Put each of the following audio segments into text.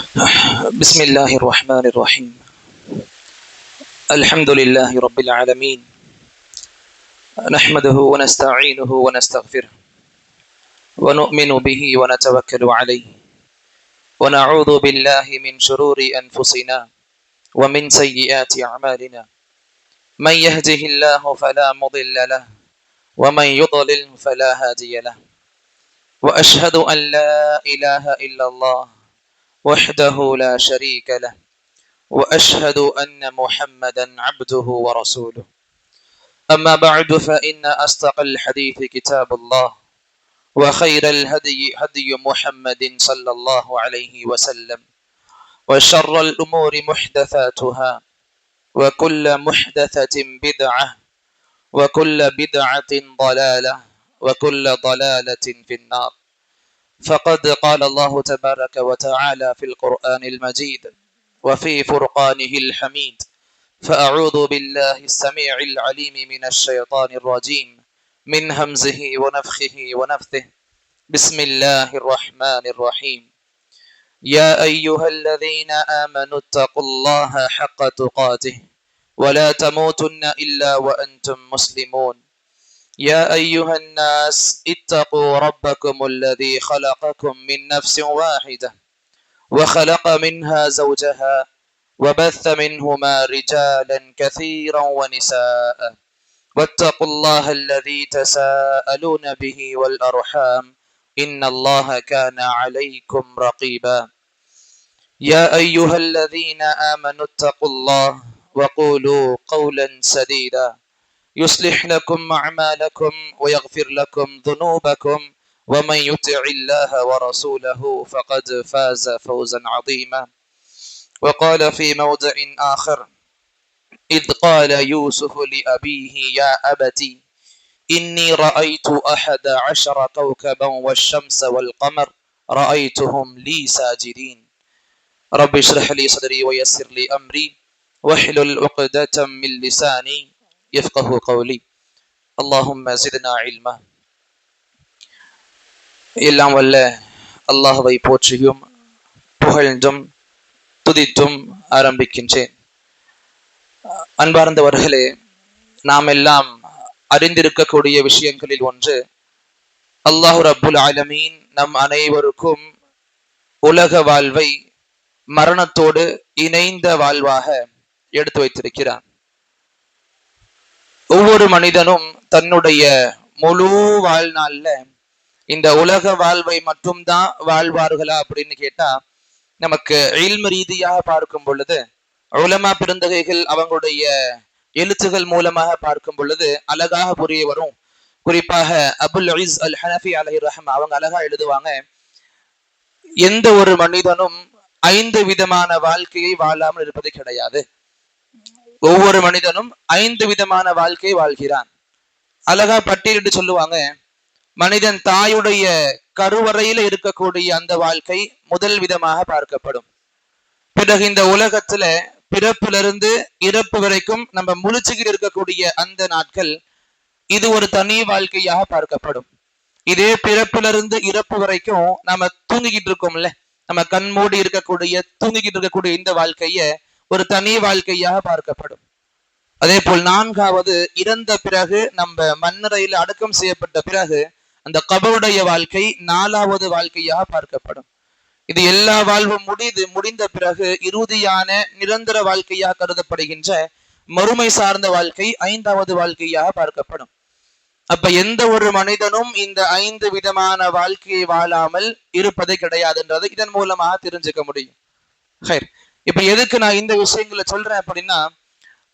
بسم الله الرحمن الرحيم. الحمد لله رب العالمين، نحمده ونستعينه ونستغفره ونؤمن به ونتوكل عليه، ونعوذ بالله من شرور أنفسنا ومن سيئات أعمالنا. من يهده الله فلا مضل له، ومن يضلل فلا هادي له. وأشهد أن لا إله إلا الله وحده لا شريك له، وأشهد أن محمدا عبده ورسوله. أما بعد، فإن أصدق الحديث كتاب الله، وخير الهدي هدي محمد صلى الله عليه وسلم، وشر الأمور محدثاتها، وكل محدثة بدعة، وكل بدعة ضلالة، وكل ضلالة في النار. فقد قال الله تبارك وتعالى في القرآن المجيد وفي فرقانه الحميد: فأعوذ بالله السميع العليم من الشيطان الرجيم من همزه ونفخه ونفثه. بسم الله الرحمن الرحيم. يا أيها الذين آمنوا اتقوا الله حق تقاته ولا تموتن إلا وأنتم مسلمون. يا أيها الناس اتقوا ربكم الذي خلقكم من نفس واحدة وخلق منها زوجها وبث منهما رجالا كثيرا ونساء، واتقوا الله الذي تساءلون به والأرحام إن الله كان عليكم رقيبا. يا أيها الذين آمنوا اتقوا الله وقولوا قولا سديدا يصلح لكم أعمالكم ويغفر لكم ذنوبكم، ومن يطع الله ورسوله فقد فاز فوزا عظيما. وقال في موضع آخر: إذ قال يوسف لأبيه يا أبت إني رأيت 11 كوكبا والشمس والقمر رأيتهم لي ساجدين. رب اشرح لي صدري ويسر لي أمري واحلل عقدة من لساني يفقه قولي. اللهم زدنا علما. எல்லாம் வல்ல அல்லாஹ்வை போற்றியும் புகழ்ந்தும் துதித்தும் ஆரம்பிக்கின்றேன். அன்பார்ந்தவர்களே, நாம் எல்லாம் அறிந்திருக்கக்கூடிய விஷயங்களில் ஒன்று, அல்லாஹ் ரப்புல் ஆலமீன் நம் அனைவருக்கும் உலக வாழ்வை மரணத்தோடு இணைந்த வாழ்வாக எடுத்து வைத்திருக்கிறான். ஒவ்வொரு மனிதனும் தன்னுடைய முழு வாழ்நாள்ல இந்த உலக வாழ்வை மட்டும்தான் வாழ்வார்களா அப்படின்னு கேட்டா, நமக்கு இல்ம் ரீதியாக பார்க்கும் பொழுது, உலமா பெருந்தகைகள் அவங்களுடைய எழுத்துகள் மூலமாக பார்க்கும் பொழுது அழகாக புரிய வரும். குறிப்பாக அபுல் இஸ் அல் ஹனஃபி அலைஹி ரஹ்மத்துல்லாஹ் அவங்க அழகா எழுதுவாங்க: எந்த ஒரு மனிதனும் 5 விதமான வாழ்க்கையை வாழாமல் இருப்பது கிடையாது. ஒவ்வொரு மனிதனும் 5 விதமான வாழ்க்கையை வாழ்கிறான். அழகா பட்டியலிட்டு சொல்லுவாங்க, மனிதன் தாயுடைய கருவறையில இருக்கக்கூடிய அந்த வாழ்க்கை முதல் விதமாக பார்க்கப்படும். பிறகு இந்த உலகத்துல பிறப்பிலிருந்து இறப்பு வரைக்கும் நம்ம முழிச்சுக்கிட்டு இருக்கக்கூடிய அந்த நாட்கள், இது ஒரு தனி வாழ்க்கையாக பார்க்கப்படும். இதே பிறப்பிலிருந்து இறப்பு வரைக்கும் நம்ம தூங்கிக்கிட்டு இருக்கோம்ல, நம்ம கண் மூடி தூங்கிக்கிட்டு இருக்கக்கூடிய இந்த வாழ்க்கைய ஒரு தனி வாழ்க்கையாக பார்க்கப்படும். அதே போல் 4வது, இறந்த பிறகு நம்ம மண்ணறையில் அடக்கம் செய்யப்பட்ட பிறகு அந்த கபருடைய வாழ்க்கை 4வது வாழ்க்கையாக பார்க்கப்படும். இது எல்லா வாழ்வும் முடிந்த பிறகு இறுதியான நிரந்தர வாழ்க்கையாக கருதப்படுகின்ற மறுமை சார்ந்த வாழ்க்கை 5வது வாழ்க்கையாக பார்க்கப்படும். அப்ப எந்த ஒரு மனிதனும் இந்த 5 விதமான வாழ்க்கையை வாழாமல் இருப்பது கிடையாதுன்றது இதன் மூலமாக தெரிஞ்சுக்க முடியும். இப்ப எதுக்கு நான் இந்த விஷயங்களை சொல்றேன் அப்படின்னா,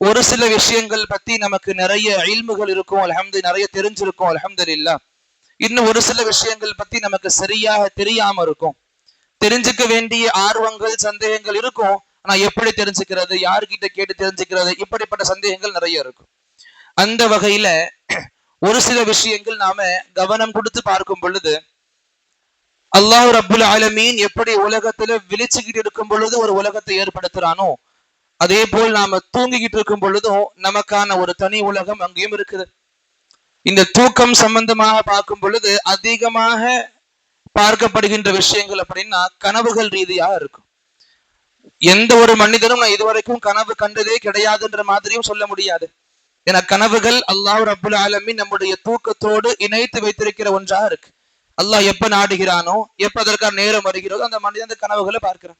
ஒரு சில விஷயங்கள் பத்தி நமக்கு நிறைய இல்முகள் இருக்கும், நிறைய தெரிஞ்சிருக்கும் அல்ஹம்துலில்லாஹ். இன்னும் ஒரு சில விஷயங்கள் பத்தி நமக்கு சரியாக தெரியாம இருக்கும். தெரிஞ்சுக்க வேண்டிய ஆர்வங்கள், சந்தேகங்கள் இருக்கும். ஆனா எப்படி தெரிஞ்சுக்கிறது, யார்கிட்ட கேட்டு தெரிஞ்சுக்கிறது, இப்படிப்பட்ட சந்தேகங்கள் நிறைய இருக்கும். அந்த வகையில ஒரு சில விஷயங்கள் நாம கவனம் கொடுத்து பார்க்கும் பொழுது, அல்லாஹ் ரப்புல் ஆலமீன் எப்படி உலகத்துல விழிச்சுக்கிட்டு இருக்கும் பொழுது ஒரு உலகத்தை ஏற்படுத்துறானோ, அதே போல் நாம தூங்கிக்கிட்டு இருக்கும் பொழுதும் நமக்கான ஒரு தனி உலகம் அங்கேயும் இருக்குது. இந்த தூக்கம் சம்பந்தமாக பார்க்கும் பொழுது அதிகமாக பார்க்கப்படுகின்ற விஷயங்கள் அப்படின்னா கனவுகள் ரீதியாக இருக்கும். எந்த ஒரு மனிதனும் நான் இதுவரைக்கும் கனவு கண்டதே கிடையாதுன்ற மாதிரியும் சொல்ல முடியாது. என கனவுகள் அல்லாஹ் ரப்புல் ஆலமீன் நம்முடைய தூக்கத்தோடு இணைத்து வைத்திருக்கிற ஒன்றாக இருக்கு. அல்லாஹ் எப்ப நாடுகிறானோ, எப்ப அதற்கான நேரம் வருகிறதோ அந்த மனிதன் அந்த கனவுகளை பார்க்கிறான்.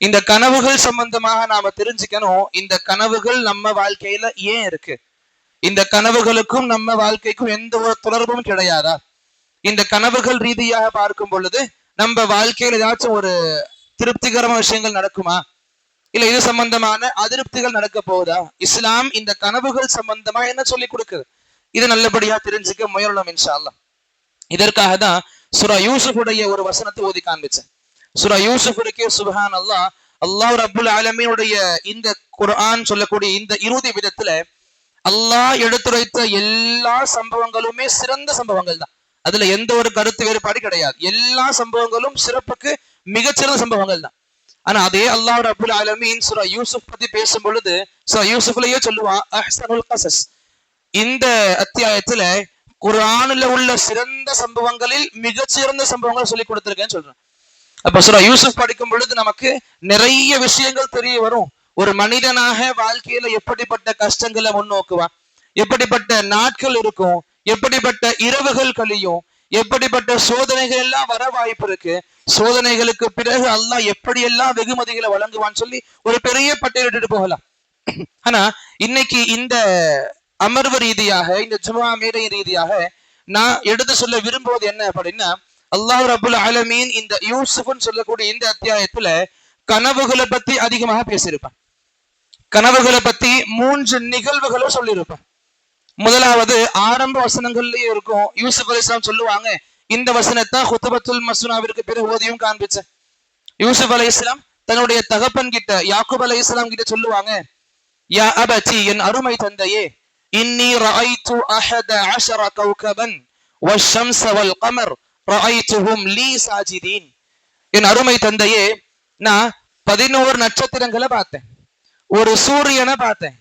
இந்த கனவுகள் சம்பந்தமாக நாம தெரிஞ்சுக்கணும், இந்த கனவுகள் நம்ம வாழ்க்கையில ஏன் இருக்கு, இந்த கனவுகளுக்கும் நம்ம வாழ்க்கைக்கும் எந்த ஒரு தொடர்பும் கிடையாதா, இந்த கனவுகள் ரீதியாக பார்க்கும் பொழுது நம்ம வாழ்க்கையில ஏதாச்சும் ஒரு திருப்திகரமான விஷயங்கள் நடக்குமா, இல்ல இது சம்பந்தமான அதிருப்திகள் நடக்க போகுதா, இஸ்லாம் இந்த கனவுகள் சம்பந்தமா என்ன சொல்லி கொடுக்குது, இது நல்லபடியா தெரிஞ்சுக்க முயலணும் இன்ஷா அல்லாஹ். இதற்காக தான் சூரா யூசுஃபுடைய ஒரு வசனத்தை ஓதி காண்பிச்சேன். சூரா யூசுஃபுக்கே சுப்ஹான் அல்லாஹ், அல்லாஹ் ரப்புல் ஆலமீனுடைய இந்த குர்ஆன் சொல்லக்கூடிய இந்த இறுதி விதத்துல அல்லாஹ் எடுத்துரைத்த எல்லா சம்பவங்களுமே சிறந்த சம்பவங்கள் தான். அதுல எந்த ஒரு கருத்து வேறுபாடு கிடையாது. எல்லா சம்பவங்களும் சிறப்புக்கு மிகச்சிறந்த சம்பவங்கள் தான். ஆனா அதே அல்லாஹ் ரப்புல் ஆலமீன் சூரா யூசுப் பத்தி பேசும் பொழுது சூரா யூசுஃப்லயே சொல்லுவான் அஹ்ஸனுல் கஸஸ். இந்த அத்தியாயத்துல குர்ஆன்ல உள்ள சிறந்த சம்பவங்களில் மிகச்சிறந்த சம்பவங்களை சொல்லி கொடுத்திருக்கேன்னு சொல்றேன். அப்ப சூரா யூசுப் படிக்கும் பொழுது நமக்கு நிறைய விஷயங்கள் தெரிய வரும். ஒரு மனிதனாக வாழ்க்கையில எப்படிப்பட்ட கஷ்டங்களை முன்னோக்குவான், எப்படிப்பட்ட நாட்கள் இருக்கும், எப்படிப்பட்ட இரவுகள் கழியும், எப்படிப்பட்ட சோதனைகள் எல்லாம் வர வாய்ப்பு இருக்கு, சோதனைகளுக்கு பிறகு அல்லாஹ் எப்படியெல்லாம் வெகுமதிகளை வழங்குவான்னு சொல்லி ஒரு பெரிய பட்டியலிட்டு போகலாம். ஆனா இன்னைக்கு இந்த அமர்வு ரீதியாக, இந்த ஜுமா மேடை ரீதியாக நான் எடுத்து சொல்ல விரும்புவது என்ன அப்படின்னா, அல்லாஹ் ரப்புல் ஆலமீன் இந்த யூசுப்னு சொல்லக்கூடிய இந்த அத்தியாயத்துல கனவுகளை பத்தி அதிகமாக பேசியிருப்பான். கனவுகளை பத்தி 3 நிகழ்வுகளை சொல்லியிருப்பான். முதலாவது ஆரம்ப வசனங்கள்லயே இருக்கும். யூசுப் அலைஹிஸ்ஸலாம் சொல்லுவாங்க, இந்த வசனத்தை ஹுத்பத்துல் மஸ்னூனாவிற்கு பிறகு ஓதியும் காண்பிச்சேன். யூசுப் அலைஹிஸ்ஸலாம் தன்னுடைய தகப்பன் கிட்ட, யாக்கூப் அலைஹிஸ்ஸலாம் கிட்ட சொல்லுவாங்க, யா அபதி, என் அருமை தந்தையே, இன்னி ரஅய்து அஹத அஷர கௌகபன் வஷ்ஷம்ஸ வல் கமர் ரஅய்துஹும் லீ சாஜிதீன். என் அருமை தந்தையே, நான் 11 நட்சத்திரங்களை பார்த்தேன், ஒரு சூரியனை பார்த்தேன்,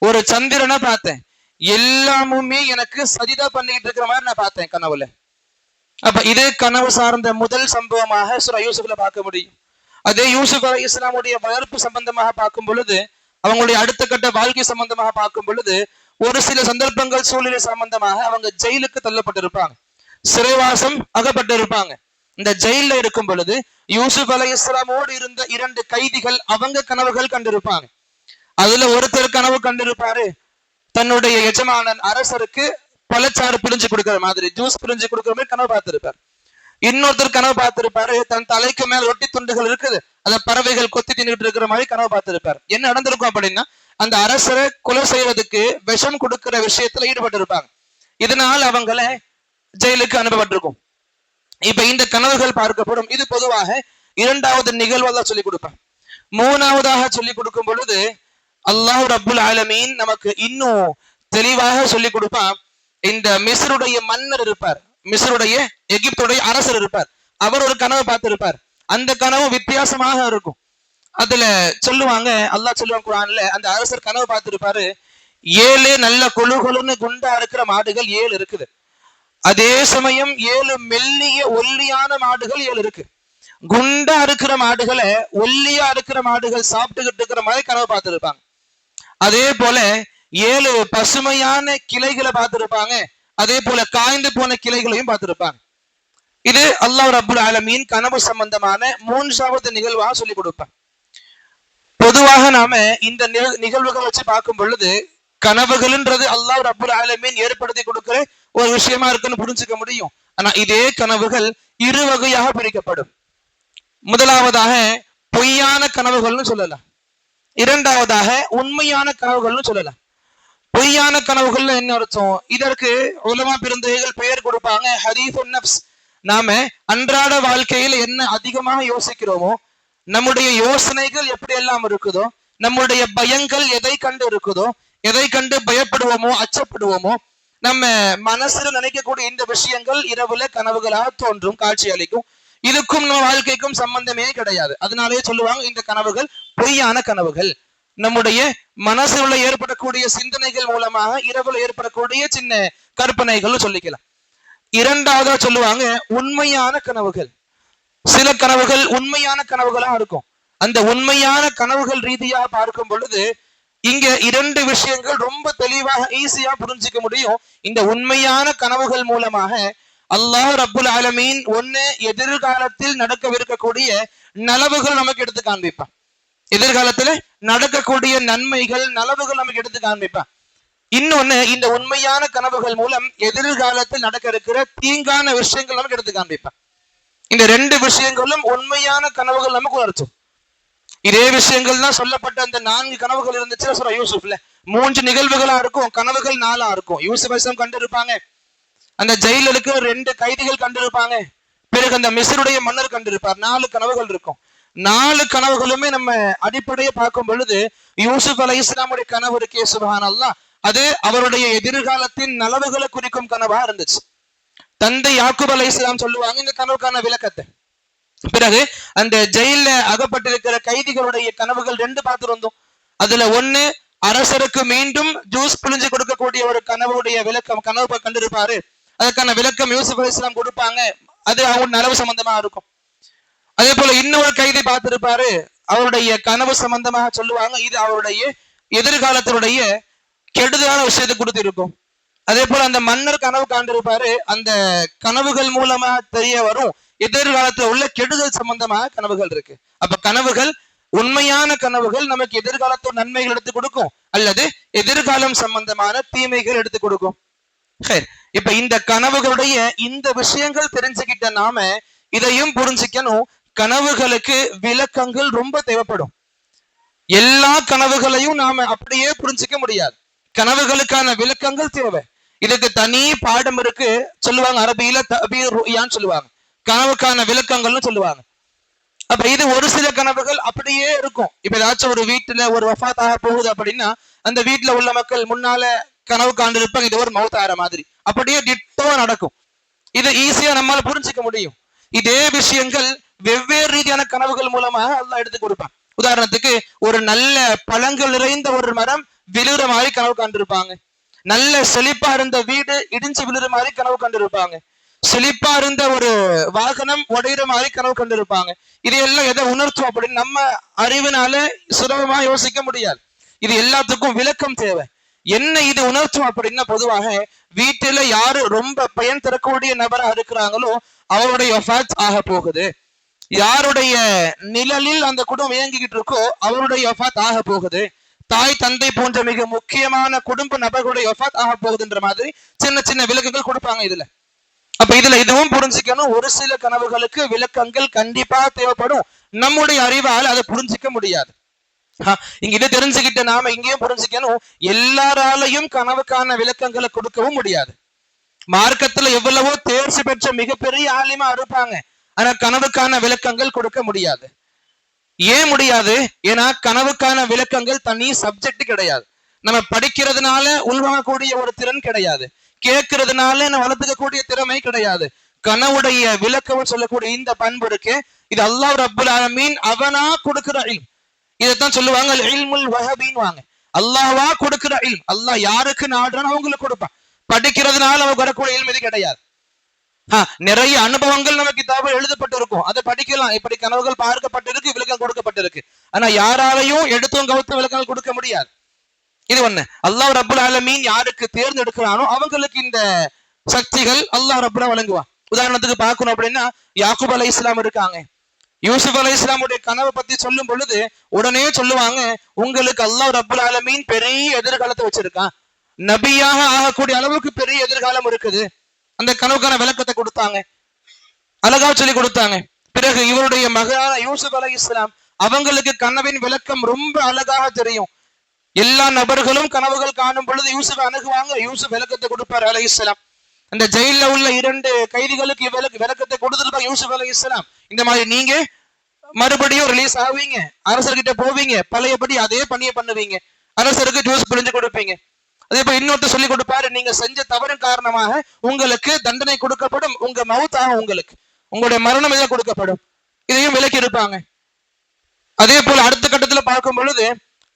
ஒரு சந்திரனை பார்த்தேன், எல்லாமுமே எனக்கு சஜிதா பண்ணிட்டு இருக்கிற மாதிரி நான் பார்த்தேன் கனவுல. அப்ப இது கனவு சார்ந்த முதல் சம்பவமாக சூரா யூசுப்ல பார்க்க முடியும். அதே யூசுப் அலைஹிஸ்ஸலாமுடைய வளர்ப்பு சம்பந்தமாக பார்க்கும் பொழுது, அவங்களுடைய அடுத்த கட்ட வாழ்க்கை சம்பந்தமாக பார்க்கும் பொழுது, ஒரு சில சந்தர்ப்பங்கள் சூழ்நிலை சம்பந்தமாக அவங்க ஜெயிலுக்கு தள்ளப்பட்டிருப்பாங்க, சிறைவாசம் அகப்பட்டிருப்பாங்க. இந்த ஜெயில இருக்கும் பொழுது யூசுப் அலைஹிஸ்ஸலாமோடு இருந்த 2 கைதிகள் அவங்க கனவுகள் கண்டிருப்பாங்க. அதுல ஒருத்தர் கனவு கண்டிருப்பாரு, தன்னுடைய எஜமானன் அரசருக்கு பழச்சாறு பிழிஞ்சு கொடுக்கிற மாதிரி, ஜூஸ் பிழிஞ்சு கொடுக்கிற மாதிரி கனவு பார்த்திருப்பார். இன்னொருத்தர் கனவு பார்த்திருப்பாரு, தன் தலைக்கு மேல ரொட்டி துண்டுகள் இருக்குது, அத பறவைகள் கொத்தி தின்னுட்டு இருக்கிற மாதிரி கனவு பார்த்திருப்பார். என்ன நடந்திருக்கும் அப்படின்னா, அந்த அரசரை கொலை செய்யறதுக்கு விஷம் கொடுக்கிற விஷயத்துல ஈடுபட்டு இருப்பாங்க. இதனால் அவங்கள ஜெயிலுக்கு அனுப்பப்பட்டிருக்கும். இப்ப இந்த கனவுகள் பார்க்கப்படும். இது பொதுவாக 2வது நிகழ்வெல்லாம் சொல்லிக் கொடுப்பான். 3வதாக சொல்லிக் கொடுக்கும் பொழுது அல்லாஹ் ரப்புல் ஆலமீன் நமக்கு இன்னும் தெளிவாக சொல்லிக் கொடுப்பான். இந்த மிஸ்ருடைய மன்னர் இருப்பார், மிஸ்ருடைய எகிப்துடைய அரசர் இருப்பார், அவர் ஒரு கனவு பார்த்திருப்பார். அந்த கனவு வித்தியாசமாக இருக்கும். அதுல சொல்லுவாங்க, அல்லாஹ் சொல்லுவாங்க குர்ஆன்ல, அந்த அரசர் கனவு பார்த்திருப்பாரு, 7 நல்ல கொழு கொழுன்னு குண்டா இருக்கிற மாடுகள் 7 இருக்குது, அதே சமயம் 7 மெல்லிய ஒல்லியான மாடுகள் 7 இருக்கு. குண்டா இருக்கிற மாடுகளை ஒல்லியா இருக்கிற மாடுகள் சாப்பிட்டுக்கிட்டு இருக்கிற மாதிரி கனவு பார்த்திருப்பாங்க. அதே போல 7 பசுமையான கிளைகளை பார்த்திருப்பாங்க, அதே போல காய்ந்து போன கிளைகளையும் பார்த்திருப்பாங்க. இது அல்லாஹ் ரப்புல் ஆலமீன் கனவு சம்பந்தமான 3வது நிகழ்வாக சொல்லிக் கொடுப்பான். பொதுவாக நாம இந்த நிகழ்வுகள் வச்சு பார்க்கும் பொழுது கனவுகள்ன்றது அல்லாஹ் ரப்புல் ஆலமீன் ஏற்படுத்தி கொடுக்கிற ஒரு விஷயமா இருக்குன்னு புரிஞ்சுக்க முடியும். ஆனா இதே கனவுகள் 2 வகையாக பிரிக்கப்படும். முதலாவதாக பொய்யான கனவுகள்னு சொல்லலாம், 2வதாக உண்மையான கனவுகள்னு சொல்லலாம். பொய்யான கனவுகள்ல என்ன அர்த்தம்? இதற்கு உலமா பெருந்தகைகள் பெயர் கொடுப்பாங்க ஹதீசுன் நஃப்ஸ். நாம அன்றாட வாழ்க்கையில் என்ன அதிகமாக யோசிக்கிறோமோ, நம்முடைய யோசனைகள் எப்படி எல்லாம் இருக்குதோ, நம்முடைய பயங்கள் எதை கண்டு இருக்குதோ, எதை கண்டு பயப்படுவோமோ அச்சப்படுவோமோ, நம்ம மனசுல நினைக்கக்கூடிய இந்த விஷயங்கள் இரவுல கனவுகளாக தோன்றும், காட்சி அளிக்கும். இதுக்கும் நம்ம வாழ்க்கைக்கும் சம்பந்தமே கிடையாது. அதனாலே சொல்லுவாங்க இந்த கனவுகள் பொய்யான கனவுகள். நம்முடைய மனசுல ஏற்படக்கூடிய சிந்தனைகள் மூலமாக இரவுல ஏற்படக்கூடிய சின்ன கற்பனைகள் சொல்லிக்கலாம். 2வதா சொல்லுவாங்க உண்மையான கனவுகள். சில கனவுகள் உண்மையான கனவுகளா இருக்கும், அந்த உண்மையான கனவுகள் ரீதியாக பார்க்கும் பொழுது இங்க இரண்டு விஷயங்கள் ரொம்ப தெளிவாக ஈஸியா புரிஞ்சிக்க முடியும். இந்த உண்மையான கனவுகள் மூலமாக அல்லாஹ் ரப்புல் ஆலமீன் ஒண்ணு எதிர்காலத்தில் நடக்கவிருக்கக்கூடிய நலவுகள் நமக்கு எடுத்து காண்பிப்பான். எதிர்காலத்துல நடக்கக்கூடிய நன்மைகள் நலவுகள் நமக்கு எடுத்து காண்பிப்பான். இன்னொன்னு, இந்த உண்மையான கனவுகள் மூலம் எதிர்காலத்தில் நடக்க இருக்கிற தீங்கான விஷயங்கள் நமக்கு எடுத்து காண்பிப்பான். இந்த ரெண்டு விஷயங்களும் உண்மையான கனவுகள் நமக்கு உணர்த்தும். இதே விஷயங்கள் தான் சொல்லப்பட்ட அந்த 4 கனவுகள் இருந்துச்சு சொல்ற யூசுப்ல. 3 நிகழ்வுகளா இருக்கும், கனவுகள் 4ஆ இருக்கும். யூசுப் அலைஹிஸ்ஸலாம் கண்டிருப்பாங்க, அந்த ஜெயில இருக்கிற 2 கைதிகள் கண்டிருப்பாங்க, பிறகு அந்த மிஸ்ருடைய மன்னர் கண்டிருப்பார். 4 கனவுகள் இருக்கும். 4 கனவுகளுமே நம்ம அடிப்படையை பார்க்கும் பொழுது யூசுப் அலைஹிஸ்ஸலாமுடைய கனவு இருக்கே சுப்ஹானல்லாஹ், அது அவருடைய எதிர்காலத்தின் நலவுகளை குறிக்கும் கனவா இருந்துச்சு. தந்தை யாக்கூப் அலைஹிஸ்ஸலாம் சொல்லுவாங்க இந்த கனவுக்கான விளக்கத்தை. பிறகு அந்த ஜெயில அகப்பட்டிருக்கிற கைதிகளுடைய கனவுகள் 2 பார்த்து வந்தோம். அதுல ஒண்ணு, அரசருக்கு மீண்டும் ஜூஸ் புழிஞ்சு கொடுக்கக்கூடிய ஒரு கனவுடைய விளக்கம், கனவு கண்டிருப்பாரு. அதுக்கான விளக்கம் யூசுப் அலைஹிஸ்ஸலாம் கொடுப்பாங்க. அது அவங்க நலவு சம்பந்தமா இருக்கும். அதே போல இன்னொரு கைதி பார்த்திருப்பாரு, அவருடைய கனவு சம்பந்தமாக சொல்லுவாங்க, இது அவருடைய எதிர்காலத்தினுடைய கெடுதலான விஷயத்தை கொடுத்து இருக்கும். அதே போல அந்த மன்னர் கனவு காண்டிருப்பாரு, அந்த கனவுகள் மூலமா தெரிய வரும் எதிர்காலத்துல உள்ள கெடுதல் சம்பந்தமாக கனவுகள் இருக்கு. அப்ப கனவுகள், உண்மையான கனவுகள் நமக்கு எதிர்காலத்தோட நன்மைகள் எடுத்து கொடுக்கும், அல்லது எதிர்காலம் சம்பந்தமான தீமைகள் எடுத்து கொடுக்கும். இப்ப இந்த கனவுகளுடைய இந்த விஷயங்கள் தெரிஞ்சுக்கிட்ட நாம இதையும் புரிஞ்சுக்கணும். கனவுகளுக்கு விளக்கங்கள் ரொம்ப தேவைப்படும். எல்லா கனவுகளையும் நாம அப்படியே புரிஞ்சிக்க முடியாது. கனவுகளுக்கான விளக்கங்கள் தேவை. இதுக்கு தனி பாடம் இருக்கு, சொல்லுவாங்க அரபியில தபீர் ருயான்னு சொல்லுவாங்க, கனவுக்கான விளக்கங்கள்னு சொல்லுவாங்க. அப்ப இது ஒரு சில கனவுகள் அப்படியே இருக்கும். இப்ப ஏதாச்சும் ஒரு வீட்டுல ஒரு வஃபாத் ஆக போகுது அப்படின்னா அந்த வீட்டுல உள்ள மக்கள் முன்னால கனவு காண்டு இருப்பாங்க, இது ஒரு மௌத் ஆகிற மாதிரி, அப்படியே டிட்டோ நடக்கும். இது ஈஸியா நம்மால புரிஞ்சிக்க முடியும். இதே விஷயங்கள் வெவ்வேறு ரீதியான கனவுகள் மூலமாக அல்லாஹ் எடுத்து கொடுப்பான். உதாரணத்துக்கு, ஒரு நல்ல பழங்கள் நிறைந்த ஒரு மரம் விழுற மாதிரி கனவு கண்டிருப்பாங்க. நல்ல செழிப்பா இருந்த வீடு இடிஞ்சு விழுற மாதிரி கனவு கண்டிருப்பாங்க. செழிப்பா இருந்த ஒரு வாகனம் உடையிற மாதிரி கனவு கண்டிருப்பாங்க. இதையெல்லாம் எதை உணர்த்தும் அப்படின்னு நம்ம அறிவினால சுலபமா யோசிக்க முடியாது. இது எல்லாத்துக்கும் விளக்கம் தேவை. என்ன இது உணர்த்தும் அப்படின்னா, பொதுவாக வீட்டுல யாரு ரொம்ப பயன் தரக்கூடிய நபரா இருக்கிறாங்களோ அவருடைய வஃபாத் ஆக போகுது. யாருடைய நிழலில் அந்த குடும்பம் இயங்கிக்கிட்டு இருக்கோ அவருடைய வஃபாத் ஆக போகுது. தாய் தந்தை போன்ற மிக முக்கியமான குடும்ப நபர்களுடைய வஃபாத் ஆக போகுதுன்ற மாதிரி சின்ன சின்ன விளக்கங்கள் கொடுப்பாங்க இதுல. அப்ப இதுல இதுவும் புரிஞ்சுக்கணும், ஒரு சில கனவுகளுக்கு விளக்கங்கள் கண்டிப்பா தேவைப்படும். நம்முடைய அறிவால் அதை புரிஞ்சிக்க முடியாது. இங்க இதை தெரிஞ்சுக்கிட்ட நாம இங்கேயும் புரிஞ்சுக்கணும், எல்லாராலையும் கனவுக்கான விளக்கங்களை கொடுக்கவும் முடியாது. மார்க்கத்துல எவ்வளவோ தேர்ச்சி பெற்ற மிகப்பெரிய ஆலிமா இருப்பாங்க, ஆனா கனவுக்கான விளக்கங்கள் கொடுக்க முடியாது. ஏன் முடியாது? ஏன்னா கனவுக்கான விளக்கங்கள் தனி சப்ஜெக்ட் கிடையாது. நம்ம படிக்கிறதுனால உள்வாங்கக்கூடிய ஒரு திறன் கிடையாது, கேட்கறதுனால நம்ம வளர்த்துக்கக்கூடிய திறமை கிடையாது. கனவுடைய விளக்கம் சொல்லக்கூடிய இந்த பண்பு இருக்கு, இது அல்லாஹ் ரப்புல் ஆலமீன் அவனா கொடுக்கிற இல்ம். இதைத்தான் சொல்லுவாங்க இல்முல் வஹபின்னு வாங்க. அல்லாஹ்வா கொடுக்கிற இல்ம். அல்லாஹ் யாருக்கு நாடுறான்னு அவங்களுக்கு கொடுப்பான். படிக்கிறதுனால அவங்க வரக்கூடிய இல்ம் இது கிடையாது. நிறைய அனுபவங்கள் நமக்கு கிதாபில் எழுதப்பட்டிருக்கும், அதை படிக்கலாம். இப்படி கனவுகள் பார்க்கப்பட்டிருக்கு, விளக்கம் கொடுக்கப்பட்டிருக்கு. ஆனா யாராலையும் எடுத்தும் கவுத்து விளக்கங்கள் கொடுக்க முடியாது. இது ஒண்ணு. அல்லாஹ் ரப்புல் ஆலமீன் யாருக்கு தேர்ந்தெடுக்கிறானோ அவங்களுக்கு இந்த சக்திகள் அல்லாஹ் ரப்புல்லா வழங்குவான். உதாரணத்துக்கு பார்க்கணும் அப்படின்னா, யாக்கூப் அலைஹிஸ்ஸலாம் இருக்காங்க. யூசுப் அலைஹிஸ்ஸலாமுடைய கனவை பத்தி சொல்லும் பொழுது உடனே சொல்லுவாங்க, உங்களுக்கு அல்லாஹ் ரப்புல் ஆலமீன் பெரிய எதிர்காலத்தை வச்சிருக்கான், நபியாக ஆகக்கூடிய அளவுக்கு பெரிய எதிர்காலம் இருக்குது. அந்த கனவுக்கான விளக்கத்தை கொடுத்தாங்க, அழகா சொல்லி கொடுத்தாங்க. பிறகு இவருடைய மகனான யூசுப் அலைஹிஸ்ஸலாம் அவங்களுக்கு கனவின் விளக்கம் ரொம்ப அழகாக தெரியும். எல்லா நபர்களும் கனவுகள் காணும் பொழுது யூசுப் அணுகுவாங்க, யூசுப் விளக்கத்தை கொடுப்பார் அலைஹிஸ்ஸலாம். அந்த ஜெயில உள்ள 2 கைதிகளுக்கு விளக்கத்தை கொடுத்துருப்பாங்க யூசுப் அலைஹிஸ்ஸலாம். இந்த மாதிரி நீங்க மறுபடியும் ரிலீஸ் ஆவீங்க, அரசர்கிட்ட போவீங்க, பழையபடி அதே பணியை பண்ணுவீங்க, அரசருக்கு ஜூஸ் பிழிஞ்சு கொடுப்பீங்க. அதே போல இன்னொருத்தர் சொல்லி கொடுப்பாரு, நீங்க செஞ்ச தவறின் காரணமாக உங்களுக்கு தண்டனை கொடுக்கப்படும், உங்க மவுத்தாக உங்களுக்கு உங்களுடைய மரணம் இதை கொடுக்கப்படும். இதையும் விலக்கி இருப்பாங்க. அதே போல அடுத்த கட்டத்துல பார்க்கும் பொழுது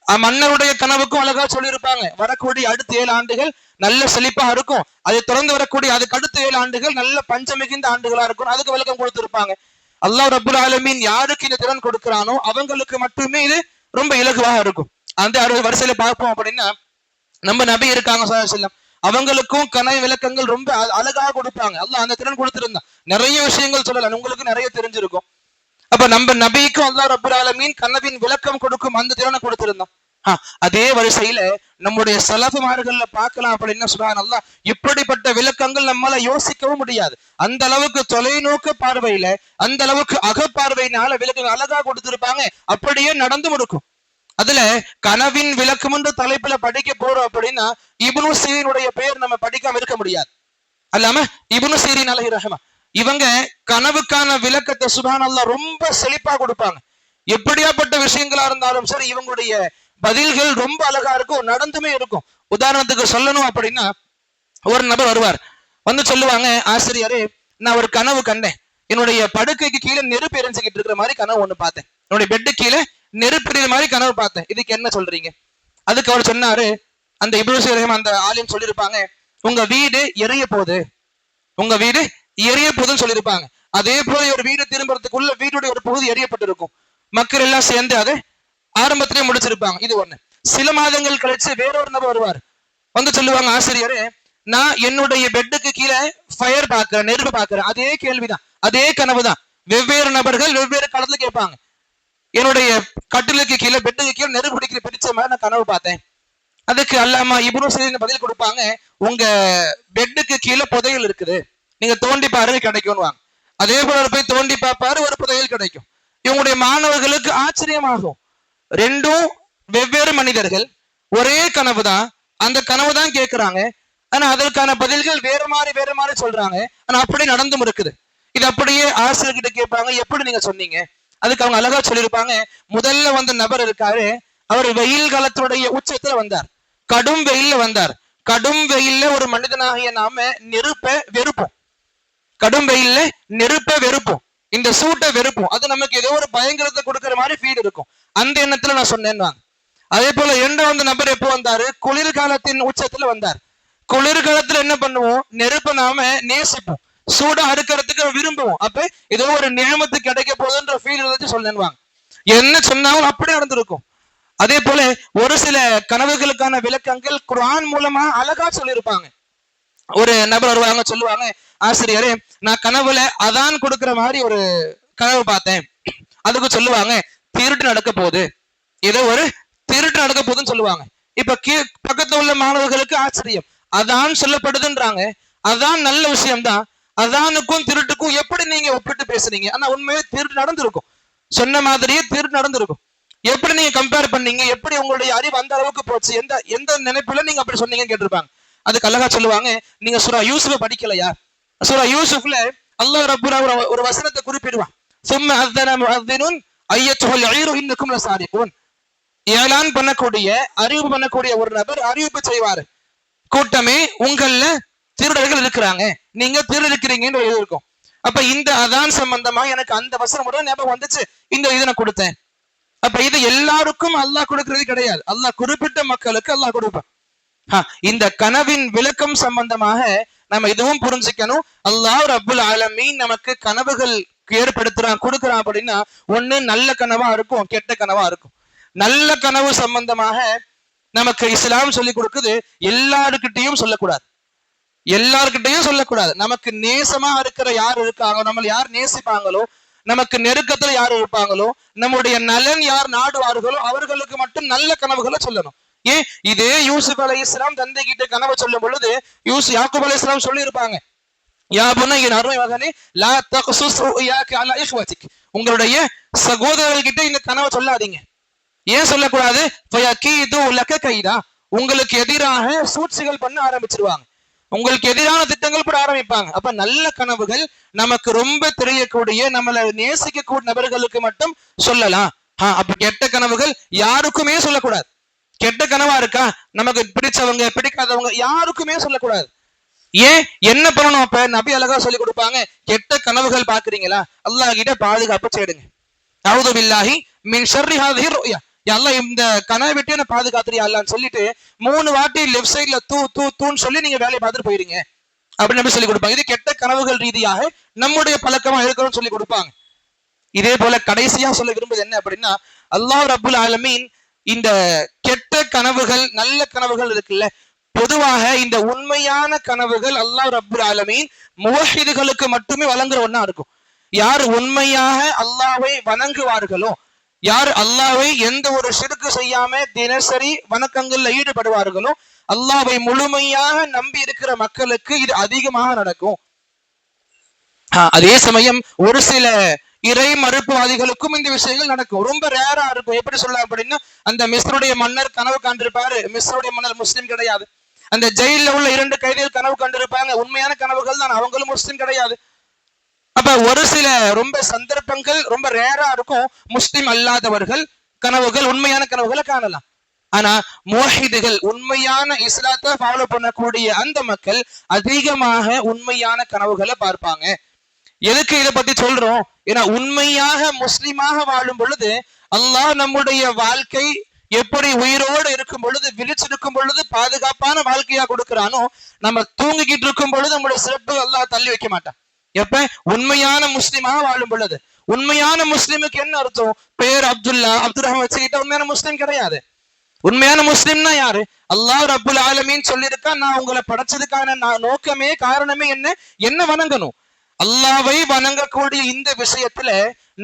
மன்னருடைய கனவுக்கும் அழகா சொல்லியிருப்பாங்க, வரக்கூடிய அடுத்த 7 ஆண்டுகள் நல்ல செழிப்பா இருக்கும், அதை தொடர்ந்து வரக்கூடிய அதுக்கு அடுத்த 7 ஆண்டுகள் நல்ல பஞ்சம் மிகுந்த ஆண்டுகளா இருக்கும், அதுக்கு விளக்கம் கொடுத்திருப்பாங்க. அல்லாஹ் ரப்புல் ஆலமீன் யாருக்கு இந்த திறன் கொடுக்கிறானோ அவங்களுக்கு மட்டுமே இது ரொம்ப இலகுவாக இருக்கும். அந்த 60 வரிசையில பார்ப்போம் அப்படின்னா நம்ம நபி இருக்காங்க ஸல்லல்லாஹு அலைஹி வஸல்லம், அவங்களுக்கும் கனவு விளக்கங்கள் ரொம்ப அழகாக கொடுப்பாங்க. அல்லாஹ் அந்த திறன் கொடுத்திருந்தான். நிறைய விஷயங்கள் சொல்லலாம், உங்களுக்கு நிறைய தெரிஞ்சிருக்கும். அப்ப நம்ம நபிக்கும் அல்லாஹ் ரப்புல் ஆலமீன் கனவின் விளக்கம் கொடுக்கும் அந்த திறனை கொடுத்திருந்தான். அதே வரிசையில நம்முடைய சலஃபுமார்கள்ல பார்க்கலாம் அப்படின்னா சுப்ஹானல்லாஹ், இப்படிப்பட்ட விளக்கங்கள் நம்மளால யோசிக்கவும் முடியாது. அந்த அளவுக்கு தொலைநோக்கு பார்வையில, அந்த அளவுக்கு அகப்பார்வையினால விளக்கங்கள் அழகா கொடுத்திருப்பாங்க. அப்படியே நடந்து முடிக்கும். அதுல கனவின் விளக்கம் என்ற தலைப்புல படிக்க போறோம் அப்படின்னா இப்னு சீரினுடைய பெயர் நம்ம படிக்காம இருக்க முடியாது. அல்லாம இப்னு சீரின் அலைஹி ரஹ்மா, இவங்க கனவுக்கான விளக்கத்தை சுப்ஹானல்லாஹ் ரொம்ப செழிப்பா கொடுப்பாங்க. எப்படியாப்பட்ட விஷயங்களா இருந்தாலும் சரி இவங்களுடைய பதில்கள் ரொம்ப அழகா இருக்கும், நடந்துமே இருக்கும். உதாரணத்துக்கு சொல்லணும் அப்படின்னா, ஒரு நபர் வருவார், வந்து சொல்லுவாங்க, ஆசிரியரே நான் ஒரு கனவு கண்டேன், என்னுடைய படுக்கைக்கு கீழே நெருப்பு எரிஞ்சுக்கிட்டு இருக்கிற மாதிரி கனவு ஒண்ணு பார்த்தேன், என்னுடைய பெட்டு கீழே நெருப்பு எரியுற மாதிரி கனவு பார்த்தேன், இதுக்கு என்ன சொல்றீங்க? அதுக்கு அவர் சொன்னாரு, அந்த இப்னு சீரின் அந்த ஆலிம் சொல்லியிருப்பாங்க, உங்க வீடு எரிய போகுது, உங்க வீடு எரிய போகுதுன்னு சொல்லியிருப்பாங்க. அதே போல ஒரு வீடு திரும்புறதுக்குள்ள வீட்டுடைய ஒரு பகுதி எரியப்பட்டிருக்கும். மக்கள் எல்லாம் சேர்ந்து அதை ஆரம்பத்திலே முடிச்சிருப்பாங்க. இது ஒண்ணு. சில மாதங்கள் கழிச்சு வேறொரு நபர் வருவார், வந்து சொல்லுவாங்க, ஆசிரியரே நான் என்னுடைய பெட்டுக்கு கீழே ஃபயர் பாக்குறேன், நெருப்பு பாக்குறேன். அதே கேள்விதான், அதே கனவு தான். வெவ்வேறு நபர்கள் வெவ்வேறு காலத்துல கேட்பாங்க, என்னுடைய கட்டிலுக்கு கீழே பெட்டுக்கு கீழே நெருப்பு பிடிக்கிற பிடிச்ச மாதிரி நான் கனவு பார்த்தேன். அதுக்கு அல்லாமா இப்னு சீரின் பதில் கொடுப்பாங்க, உங்க பெட்டுக்கு கீழே புதையல் இருக்குது, நீங்க தோண்டி பாரு கிடைக்கும்னு வாங்க. அதே போல போய் தோண்டி பார்ப்பாரு, ஒரு புதையல் கிடைக்கும். இவங்களுடைய மாணவர்களுக்கு ஆச்சரியமாகும், ரெண்டும் வெவ்வேறு மனிதர்கள், ஒரே கனவு தான், அந்த கனவு தான் கேட்கிறாங்க, ஆனா அதற்கான பதில்கள் வேற மாதிரி சொல்றாங்க. ஆனா அப்படி நடந்தும் இருக்குது. இது அப்படியே ஆசிரியர்கிட்ட கேட்பாங்க, எப்படி நீங்க சொன்னீங்க? அதுக்கு அவங்க அழகா சொல்லியிருப்பாங்க, முதல்ல வந்த நபர் இருக்காரு, அவர் வெயில் காலத்துடைய உச்சத்துல வந்தார், கடும் வெயில்ல வந்தார். கடும் வெயில்ல ஒரு மனிதனாகிய நாம நெருப்ப வெறுப்போம், கடும் வெயில்ல நெருப்ப வெறுப்போம், இந்த சூட்டை வெறுப்போம். அது நமக்கு ஏதோ ஒரு பயங்கரத்தை கொடுக்கிற மாதிரி ஃபீல் இருக்கும். அந்த எண்ணத்துல நான் சொன்னேன். அதே போல இரண்டாவது நபர் எப்போ வந்தாரு? குளிர்காலத்தின் உச்சத்துல வந்தார். குளிர்காலத்துல என்ன பண்ணுவோம்? நெருப்பை நாம நேசிப்போம், சூடா அடுக்கிறதுக்கு விரும்புவோம். அப்ப ஏதோ ஒரு நியமத்து கிடைக்க போகுதுன்ற ஃபீல் இருந்துச்சு சொன்னேன். என்ன சொன்னாலும் அப்படியே நடந்திருக்கும். அதே போல ஒரு சில கனவுகளுக்கான விளக்கங்கள் குர்ஆன் மூலமா அழகா சொல்லியிருப்பாங்க. ஒரு நபர் வருவாங்க, சொல்லுவாங்க, ஆசிரியரே நான் கனவுல அதான் கொடுக்கிற மாதிரி ஒரு கனவு பார்த்தேன். அதுக்கு சொல்லுவாங்க, திருட்டு நடக்க போகுது, ஏதோ ஒரு திருட்டு நடக்க போகுதுன்னு சொல்லுவாங்க. இப்ப பக்கத்துல உள்ள மாணவர்களுக்கு ஆச்சரியம், அதான் சொல்லப்படுதுன்றாங்க, அதான் நல்ல விஷயம்தான், அதானுக்கும் திருட்டுக்கும் எப்படி நீங்க ஒப்பிட்டு பேசுறீங்க? ஆனா உண்மையே திருட்டு நடந்திருக்கும், சொன்ன மாதிரியே திருட்டு நடந்திருக்கும். எப்படி நீங்க கம்பேர் பண்ணீங்க? எப்படி உங்களுடைய அறிவு அந்த அளவுக்கு போச்சு? எந்த எந்த நினைப்புல நீங்க அப்படி சொன்னீங்கன்னு கேட்டிருப்பாங்க. அதுக்கு அழகா சொல்லுவாங்க, நீங்க சூரா யூசுஃப படிக்கலையா? சூரா யூசுஃப்ல அல்லாஹ் ரப்புல் ஆலமீன் ஒரு வசனத்தை குறிப்பிடுவான், சும்ம அஸ்தன முஅஸ்ஸினுன் அய்யத்துல் ஈரு இன்னக்கும் லசாரிகூன். ஏலான் பண்ணக்கூடிய, அறிவு பண்ணக்கூடிய ஒரு நபர் அறிவிப்பு செய்வாரு, கூட்டமே உங்கள்ல திருடர்கள் இருக்கிறாங்க, நீங்க திருட இருக்கிறீங்கன்னு இருக்கும். அப்ப இந்த அதான் சம்பந்தமா எனக்கு அந்த வசனம் கூட ஞாபகம் வந்துச்சு, இந்த இதை நான் கொடுத்தேன். அப்ப இது எல்லாருக்கும் அல்லாஹ் கொடுக்கிறது கிடையாது, அல்லாஹ் குறிப்பிட்ட மக்களுக்கு அல்லாஹ் கொடுப்பான். இந்த கனவின் விளக்கம் சம்பந்தமாக நம்ம இதுவும் புரிஞ்சுக்கணும். அல்லாஹ் ரப்புல் ஆலமீன் நமக்கு கனவுகள் ஏற்படுத்துறான், கொடுக்குறான் அப்படின்னா ஒண்ணு நல்ல கனவா இருக்கும், கெட்ட கனவா இருக்கும். நல்ல கனவு சம்பந்தமாக நமக்கு இஸ்லாம் சொல்லி கொடுக்குது, எல்லாருக்கிட்டையும் சொல்லக்கூடாது, எல்லார்கிட்டையும் சொல்லக்கூடாது. நமக்கு நேசமா இருக்கிற யார் இருக்காங்க, நம்ம யார் நேசிப்பாங்களோ, நமக்கு நெருக்கத்துல யார் இருப்பாங்களோ, நம்முடைய நலன் யார் நாடுவார்களோ அவர்களுக்கு மட்டும் நல்ல கனவுகளை சொல்லணும். ஏன்? இதே யூசுப் அலைஹிஸ்ஸலாம் தந்தை கிட்ட கனவு சொல்லும் பொழுது யாக்கூப் அலைஹிஸ்ஸலாம் சொல்லி இருப்பாங்க, யா புனைய என் அருமை மகனே லா தக்ஸுஸ் ருயாக அலா இஹ்வதிக், உங்களுடைய சகோதரர்கிட்ட இந்த கனவை சொல்லாதீங்க. ஏன் சொல்லக்கூடாது? ஃபயகீது லக கைதா, உங்களுக்கு எதிராக சூழ்ச்சிகள் பண்ண ஆரம்பிச்சிருவாங்க, உங்களுக்கு எதிரான திட்டங்கள் போட ஆரம்பிப்பாங்க. அப்ப நல்ல கனவுகள் நமக்கு ரொம்ப தெரியக்கூடிய, நம்மளை நேசிக்கக்கூடிய நபர்களுக்கு மட்டும் சொல்லலாம். அப்ப கெட்ட கனவுகள் யாருக்குமே சொல்லக்கூடாது. கெட்ட கனவா இருக்கா, நமக்கு பிடிச்சவங்க பிடிக்காதவங்க யாருக்குமே சொல்லக்கூடாது. ஏன்? என்ன பண்ணணும்? அப்ப நபி அழகா சொல்லி கொடுப்பாங்க, கெட்ட கனவுகள் பாக்குறீங்களா, அல்லாஹ் கிட்ட பாதுகாப்பு தேடுங்க. அஊது பில்லாஹி மின் ஷர்ரி ஹாதிஹி ருயா, அல்லாஹ் இந்த கனவை விட்டு என்ன பாதுகாத்துறியா அல்லான்னு சொல்லிட்டு 3 வாட்டி லெஃப்ட் சைட்ல தூன்னு சொல்லி நீங்க வேலையை பார்த்துட்டு போயிருங்க அப்படின்னு சொல்லி கொடுப்பாங்க. இது கெட்ட கனவுகள் ரீதியாக நம்முடைய பழக்கமா இருக்கணும்னு சொல்லி கொடுப்பாங்க. இதே போல கடைசியா சொல்ல விரும்புவது என்ன அப்படின்னா, அல்லாஹ் ரப்புல் ஆலமீன் இந்த கெட்ட கனவுகள் நல்ல கனவுகள் இருக்குல்ல, பொதுவாக இந்த உண்மையான கனவுகள் அல்லாஹ் ரப்புல் ஆலமீன் முவஹிதுகளுக்கு மட்டுமே வழங்குற ஒண்ணா இருக்கும். யார் உண்மையாக அல்லாஹ்வை வணங்குவார்களோ, யார் அல்லாஹ்வை எந்த ஒரு ஷிர்க்கு செய்யாம தினசரி வணக்கங்கள்ல ஈடுபடுவார்களோ, அல்லாஹ்வை முழுமையாக நம்பி இருக்கிற மக்களுக்கு இது அதிகமாக நடக்கும். அதே சமயம் ஒரு சில இறை மறுப்புவாதிகளுக்கும் இந்த விஷயங்கள் நடக்கும். ரொம்ப ரேரா இருக்கும். எப்படி சொல்லலாம் அப்படின்னா, அந்த மிஸ்ருடைய மன்னர் கனவு கண்டிருப்பாரு. மிஸ்ருடைய மன்னர் முஸ்லீம் கிடையாது. அந்த ஜெயில உள்ள 2 கைதிகள் கனவு கண்டிருப்பாங்க. உண்மையான கனவுகள் தான், அவங்களும் முஸ்லீம் கிடையாது. அப்ப ஒரு சில ரொம்ப சந்தர்ப்பங்கள் ரொம்ப ரேரா இருக்கும். முஸ்லிம் அல்லாதவர்கள் கனவுகள் உண்மையான கனவுகளை காணலாம். ஆனா முவஹிதுகள் உண்மையான இஸ்லாத்தை ஃபாலோ பண்ணக்கூடிய அந்த மக்கள் அதிகமாக உண்மையான கனவுகளை பார்ப்பாங்க. எதுக்கு இதை பத்தி சொல்றோம்? ஏன்னா உண்மையாக முஸ்லிமாக வாழும் பொழுது அல்லாஹ் நம்முடைய வாழ்க்கை எப்படி உயிரோடு இருக்கும் பொழுது, விழிச்சிருக்கும் பொழுது பாதுகாப்பான வாழ்க்கையா கொடுக்கிறானோ, நம்ம தூங்கிக்கிட்டு இருக்கும் பொழுது நம்முடைய சிறப்பு அல்லாஹ் தள்ளி வைக்க மாட்டான். எப்ப உண்மையான முஸ்லிமாக வாழும் பொழுது. உண்மையான முஸ்லிமுக்கு என்ன அர்த்தம்? பேர் அப்துல்லா, அப்துல் ரஹ்மான் வச்சுக்கிட்ட உண்மையான முஸ்லிம் கிடையாது. உண்மையான முஸ்லிம்னா யாரு? அல்லாஹ் ரப்புல் ஆலமீன் சொல்லியிருக்கா, நான் உங்களை படைச்சதுக்கான நோக்கமே காரணமே என்ன வணங்கணும். அல்லாவை வணங்கக்கூடிய இந்த விஷயத்துல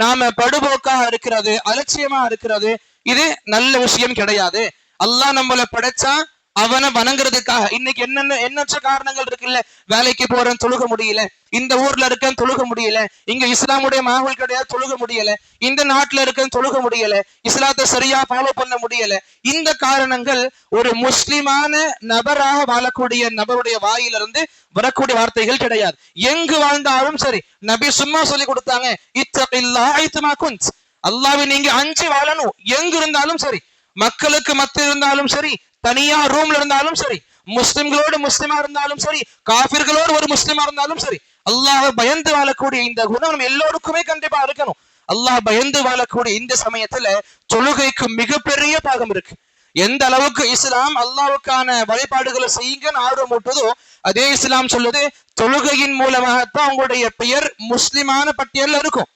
நாம படுபோக்காக இருக்கிறது, அலட்சியமா இருக்கிறது, இது நல்ல விஷயம் கிடையாது. அல்லாஹ் நம்மளை படைச்சா அவனை வணங்குறதுக்காக. இன்னைக்கு எண்ணற்ற காரணங்கள் இருக்குல்ல. வேலைக்கு போறேன் தொழுக முடியல, இந்த ஊர்ல இருக்கேன் தொழுக முடியல, இங்க இஸ்லாமுடைய மாஹோல் கிடையாது தொழுக முடியல, இந்த நாட்டுல இருக்கேன் தொழுக முடியல, இஸ்லாத்தை சரியா ஃபாலோ பண்ண முடியல. இந்த காரணங்கள் ஒரு முஸ்லிமான நபராக வாழக்கூடிய நபருடைய வாயிலிருந்து வரக்கூடிய வார்த்தைகள் கிடையாது. எங்கு வாழ்ந்தாலும் சரி, நபி சும்மா சொல்லி கொடுத்தாங்க, இத்தகில்லாஹ் ஐதுமா குன்த், அல்லாஹ்வை நீங்க அஞ்சி வாழணும். எங்கு இருந்தாலும் சரி, மக்களுக்கு மத்தியில் இருந்தாலும் சரி, தனியா ரூம்ல இருந்தாலும் சரி, முஸ்லிம்களோடு முஸ்லிமா இருந்தாலும் சரி, காபிர்களோடு ஒரு முஸ்லிமா இருந்தாலும் சரி, அல்லாஹ் பயந்து வாழக்கூடிய இந்த குணம் நம்ம எல்லோருக்குமே கண்டிப்பா இருக்கணும். அல்லாஹ் பயந்து வாழக்கூடிய இந்த சமயத்துல தொழுகைக்கு மிகப்பெரிய பாகம் இருக்கு. எந்த அளவுக்கு இஸ்லாம் அல்லாஹ்வுக்கான வழிபாடுகளை செய்யுங்கன்னு ஆர்வம் ஊட்டுதோ, அதே இஸ்லாம் சொல்லுது தொழுகையின் மூலமாகத்தான் உங்களுடைய பெயர் முஸ்லிமான பட்டியல்ல இருக்கும்.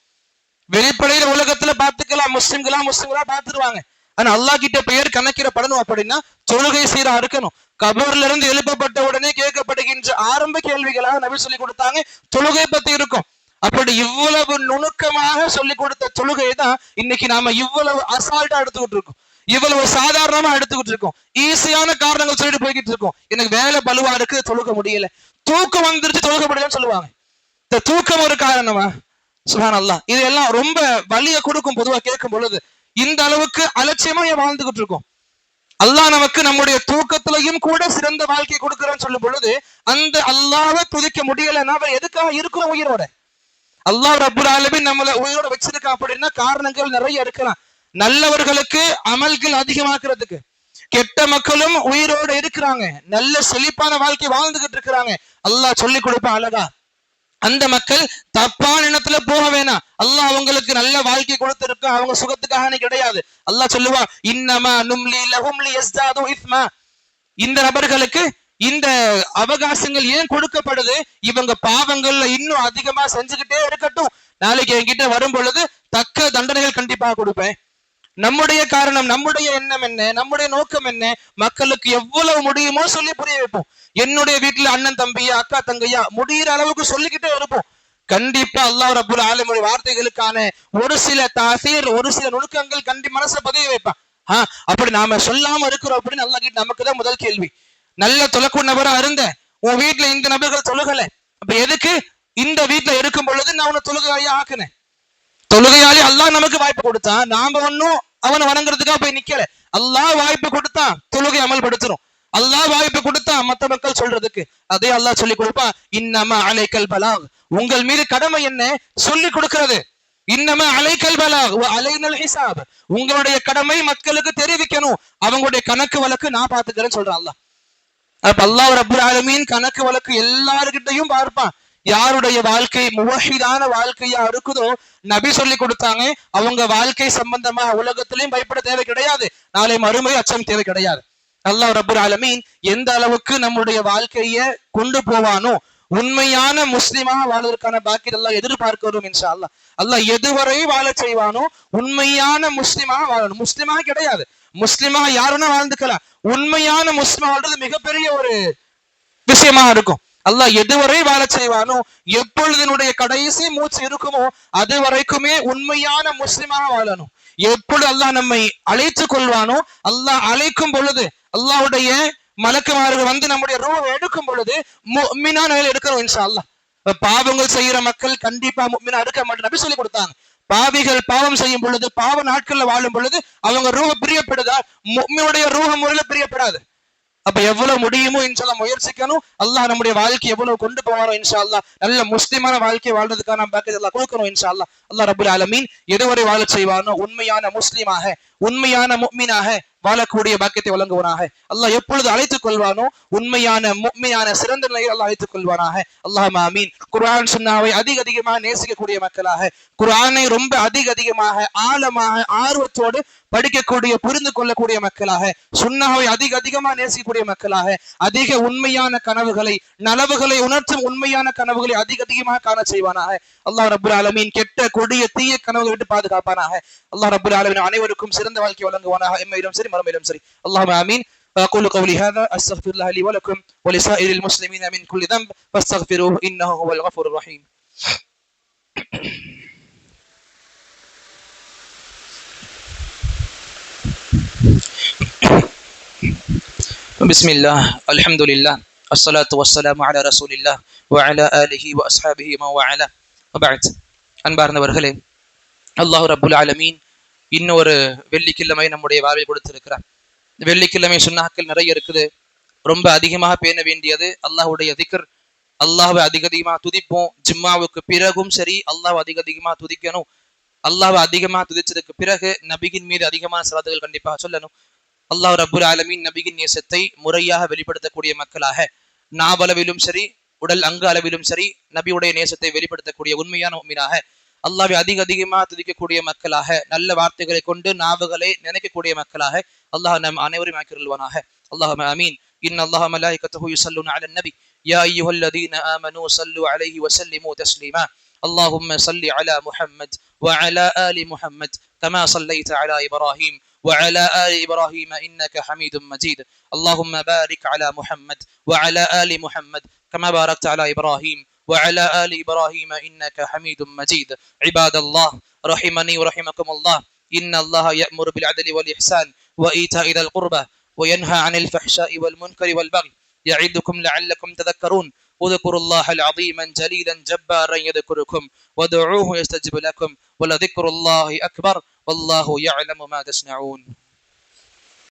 வெளிப்படையில உலகத்துல பாத்துக்கலாம், முஸ்லிம்களா பாத்துருவாங்க. ஆனா அல்லாஹ் கிட்ட பெயர் கணக்கிடப்படணும் அப்படின்னா தொழுகை சீரா இருக்கணும். கபர்ல இருந்து எழுப்பப்பட்ட உடனே கேட்கப்படுகின்ற ஆரம்ப கேள்விகளாக நபி சொல்லி கொடுத்தாங்க, தொழுகை பத்தி இருக்கும். அப்படி இவ்வளவு நுணுக்கமாக சொல்லி கொடுத்த தொழுகை தான் இன்னைக்கு நாம இவ்வளவு அசால்ட்டா எடுத்துக்கிட்டு இருக்கோம், இவ்வளவு சாதாரணமா எடுத்துக்கிட்டு இருக்கோம். ஈஸியான காரணங்கள் சொல்லிட்டு போய்கிட்டு இருக்கோம். எனக்கு வேலை பலுவா இருக்கு, தொழுக முடியல, தூக்கம் வந்துருச்சு தொழுக முடியலன்னு சொல்லுவாங்க. இந்த தூக்கம் ஒரு காரணமா? சுப்ஹானல்லாஹ். இதெல்லாம் ரொம்ப வலிய கொடுக்கும் பொதுவா கேட்கும் பொழுது. இந்த அளவுக்கு அலட்சியமா வாழ்ந்துகிட்டு இருக்கோம். அல்லாஹ் நமக்கு நம்முடைய தூக்கத்திலையும் கூட சிறந்த வாழ்க்கை கொடுக்கிறேன்னு சொல்லும் பொழுது, அந்த அல்லாஹ்வை துதிக்க முடியலன்னா அவர் எதுக்காக இருக்கிறோம் உயிரோட? அல்லாஹ் ரப்புல் ஆலமீன் நம்மளை உயிரோட வச்சிருக்கா அப்படின்னா காரணங்கள் நிறைய இருக்கலாம். நல்லவர்களுக்கு அமல்கள் அதிகமாக்குறதுக்கு, கெட்ட மக்களும் உயிரோடு இருக்கிறாங்க, நல்ல செழிப்பான வாழ்க்கை வாழ்ந்துகிட்டு இருக்கிறாங்க. அல்லாஹ் சொல்லி கொடுப்பான் அழகா, அந்த மக்கள் தப்பான எண்ணத்துல போக வேணாம், அல்லாஹ் அவங்களுக்கு நல்ல வாழ்க்கை கொடுத்திருக்க, அவங்க சுகத்துக்காக கிடையாது. அல்லாஹ் சொல்லுவா, இன்னமா நும்லி லஹும் லியஸ்தாது இஸ்மா, இந்த நபர்களுக்கு இந்த அவகாசங்கள் ஏன் கொடுக்கப்படுது? இவங்க பாவங்கள்ல இன்னும் அதிகமா செஞ்சுக்கிட்டே இருக்கட்டும், நாளைக்கு என்கிட்ட வரும் பொழுது தக்க தண்டனைகள் கண்டிப்பாக கொடுப்பேன். நம்முடைய காரணம், நம்முடைய எண்ணம் என்ன, நம்முடைய நோக்கம் என்ன, மக்களுக்கு எவ்வளவு முடியுமோ சொல்லி புரிய வைப்போம். என்னுடைய வீட்டுல அண்ணன் தம்பியா அக்கா தங்கையா முடிகிற அளவுக்கு சொல்லிக்கிட்டே இருப்போம். கண்டிப்பா அல்லாஹ் ரப்புல் ஆலமீன் வார்த்தைகளுக்கான ஒரு சில தாசீர், ஒரு சில நுணுக்கங்கள் மனசை பதிய வைப்பான். அப்படி நாம சொல்லாம இருக்கிறோம் அப்படின்னு அல்லாஹ் கிட்ட நமக்கு தான் முதல் கேள்வி. நல்ல தொலைக்கும் நபரா இருந்த உன் வீட்டுல இந்த நபர்கள் தொழுகல, அப்ப எதுக்கு இந்த வீட்டுல இருக்கும் பொழுது நான் உன்னை தொழுகையா ஆக்குனேன்? தொழுகையாளி அல்லாஹ் நமக்கு வாய்ப்பு கொடுத்தான், நாம ஒன்னும் அவனை வணங்குறதுக்காக போய் நிக்கல. அல்லாஹ் வாய்ப்பு கொடுத்தான், தொழுகை அமல்படுத்துறோம். அல்லாஹ் வாய்ப்பு கொடுத்தான் மத்த மக்கள் சொல்றதுக்கு, அதே அல்லாஹ் சொல்லி கொடுப்பான், இன்னமா அலைக்கல் பலாக், உங்கள் மீது கடமை என்ன சொல்லி கொடுக்கிறது. இன்னமா அலைக்கல் பலாக் வ அலைனல் ஹிசாப், உங்களுடைய கடமை மக்களுக்கு தெரிவிக்கணும், அவங்களுடைய கணக்கு வழக்கு நான் பாத்துக்கிறேன்னு சொல்றான் அல்லாஹ். அப்ப அல்லாஹ் ரப்புல் ஆலமீன் கணக்கு வழக்கு எல்லாருக்கிட்டையும் பார்ப்பான். யாருடைய வாழ்க்கை முவஹிதான வாழ்க்கையா இருக்குதோ, நபி சொல்லி கொடுத்தாங்க, அவங்க வாழ்க்கை சம்பந்தமா உலகத்திலையும் பயப்பட தேவை கிடையாது, நாளை மறுமை அச்சம் தேவை கிடையாது. அல்லாஹ் ரப்புல் ஆலமீன் எந்த அளவுக்கு நம்முடைய வாழ்க்கைய கொண்டு போவானோ, உண்மையான முஸ்லிமாக வாழ்வதற்கான பாக்கியத்தை அல்லாஹ் எதிர்பார்க்கிறோம் இன்ஷா அல்லாஹ். அல்லாஹ் எதுவரை வாழ செய்வானோ உண்மையான முஸ்லிமாக வாழணும். முஸ்லிமாக கிடையாது, முஸ்லிமாக யாருன்னா வாழ்ந்துக்கலாம். உண்மையான முஸ்லிமாக வாழ்றது மிகப்பெரிய ஒரு விஷயமா இருக்கும். அல்லாஹ் எதுவரை வாழ செய்வானோ, எப்பொழுதனுடைய கடைசி மூச்சு இருக்குமோ அது வரைக்குமே உண்மையான முஸ்லிமாக வாழணும். எப்பொழுது அல்லாஹ் நம்மை அழைத்துக் கொள்வானோ, அல்லாஹ் அழைக்கும் பொழுது, அல்லாஹ்வுடைய மலக்குமார்கள் வந்து நம்முடைய ரூஹை எடுக்கும் பொழுது முஃமினான நிலையில் எடுக்கிறோம் இன்ஷா அல்லாஹ். பாவங்கள் செய்யற மக்கள் கண்டிப்பா முஃமினா எடுக்க மாட்டேன் நபி சொல்லி கொடுத்தாங்க. பாவிகள் பாவம் செய்யும் பொழுது, பாவ நாட்கள்ல வாழும் பொழுது அவங்க ரூஹ பிரியப்படுதா? முஃமினுடைய ரூஹ முறையில பிரியப்படாது. அப்ப எவ்வளவு முடியுமோ இன்ஷா அல்லாஹ் முயற்சிக்கணும். அல்லாஹ் நம்முடைய வாழ்க்கை எவ்வளவு கொண்டு போவாரோ இன்ஷா அல்லாஹ் நல்ல முஸ்லிமான வாழ்க்கையை வாழ்றதுக்கான பாக்கியத்தை அல்லாஹ் கொடுக்கணும் இன்ஷா அல்லாஹ். அல்லாஹ் ரப்பல் ஆலமீன் எதுவரை வாழ செய்வானோ உண்மையான முஸ்லிமாக, உண்மையான முஃமினாக வாழக்கூடிய பாக்கியத்தை வழங்குவானாக. அல்லாஹ் எப்பொழுது அழைத்துக் கொள்வானோ உண்மையான முஃமினான சிறந்த நிலையில் அல்லாஹ் அழைத்துக் கொள்வானாக. அல்லாஹும்ம ஆமீன். குர்ஆன் சுன்னாவை அதிகமாக நேசிக்கக்கூடிய மக்களாக, குர்ஆனை ரொம்ப அதிகமாக ஆழமாக ஆர்வத்தோடு படிக்கக்கூடிய, புரிந்து கொள்ளக்கூடிய மக்களாக, சுன்னாவை அதிகமாக நேசிக்கக்கூடிய மக்களாக, அதிக உண்மையான கனவுகளை, நலவுகளை உணர்த்தும் உண்மையான கனவுகளை அதிகமாக காண செய்வானாக. அல்லாஹ் ரப்பல் ஆலமீன் கெட்ட கொடிய தீய கனவுகளை விட்டு பாதுகாப்பானாக. அல்லாஹ் ரப்பல் ஆலமீன் அனைவருக்கும் சிறந்த வாழ்க்கை வழங்குவானாக, எம்மையிலும் சரி மறுமையிலும் சரி. அல்லாஹும்ம ஆமீன். أقول قولي هذا أستغفر الله لي ولكم ولسائر المسلمين من كل ذنب فاستغفروه إنه هو الغفور الرحيم. بسم الله الحمد لله الصلاة والسلام على رسول الله وعلى آله وأصحابه من والاه وبعد. அன்பார்ந்தவர்களே, அல்லாஹ் ரப்புல் ஆலமீன் இன்னொரு வெள்ளிக்கிழமை நம்முடைய வாழ்வில் கொடுத்திருக்கிறார். வெள்ளிக்கிழமை சுன்னாக்கள் நிறைய இருக்குது. ரொம்ப அதிகமாக பேண வேண்டியது அல்லாஹ்வுடைய திக்ர். அல்லாஹ்வை அதிகமாக துதிப்போம். ஜும்மாவுக்கு பிறகும் சரி அல்லாஹ் அதிகமாக துதிக்கணும். அல்லாஹ்வை அதிகமாக துதிச்சதுக்கு பிறகு நபியின் மீது அதிகமான ஸலாத்துகள் கண்டிப்பாக சொல்லணும். அல்லாஹ் ரப்புல் ஆலமீன் நபியின் நேசத்தை முறையாக வெளிப்படுத்தக்கூடிய மக்களாக, நாவளவிலும் சரி உடல் அங்க அளவிலும் சரி நபியுடைய நேசத்தை வெளிப்படுத்தக்கூடிய உண்மையான முஃமினாக, அல்லாஹ்வை அதிகமாக துதிக்கக்கூடிய மக்களாக, நல்ல வார்த்தைகளை கொண்டு நாவுகளை நினைக்கக்கூடிய மக்களாக அல்லாஹ் நம் அனைவரையும் ஆக்கிருள்வானாக. அல்லாஹும்ம ஆமீன். இன்னல்லாஹ மலாயிகத்துஹு யுஸல்லூன அலன் நபி யா அய்யுஹல்லதீன ஆமனூ ஸல்லு அலைஹி வஸல்லிமூ தஸ்லீமா. அல்லாஹும்ம ஸல்லி அலா முஹம்மத் வஅலா ஆலி முஹம்மத் கமா ஸல்லைத அலா இப்ராஹீம் وعلى آل إبراهيم إنك حميد مجيد. اللهم بارك على محمد وعلى آل محمد كما باركت على إبراهيم وعلى آل إبراهيم إنك حميد مجيد. عباد الله رحمني ورحمكم الله. إن الله يأمر بالعدل والإحسان وإيتاء ذي القربى وينهى عن الفحشاء والمنكر والبغي يعظكم لعلكم تذكرون. اذكروا الله العظيما جليلا جبارا يذكركم وادعوه يستجب لكم ولذكر الله أكبر والله يعلم ما تصنعون.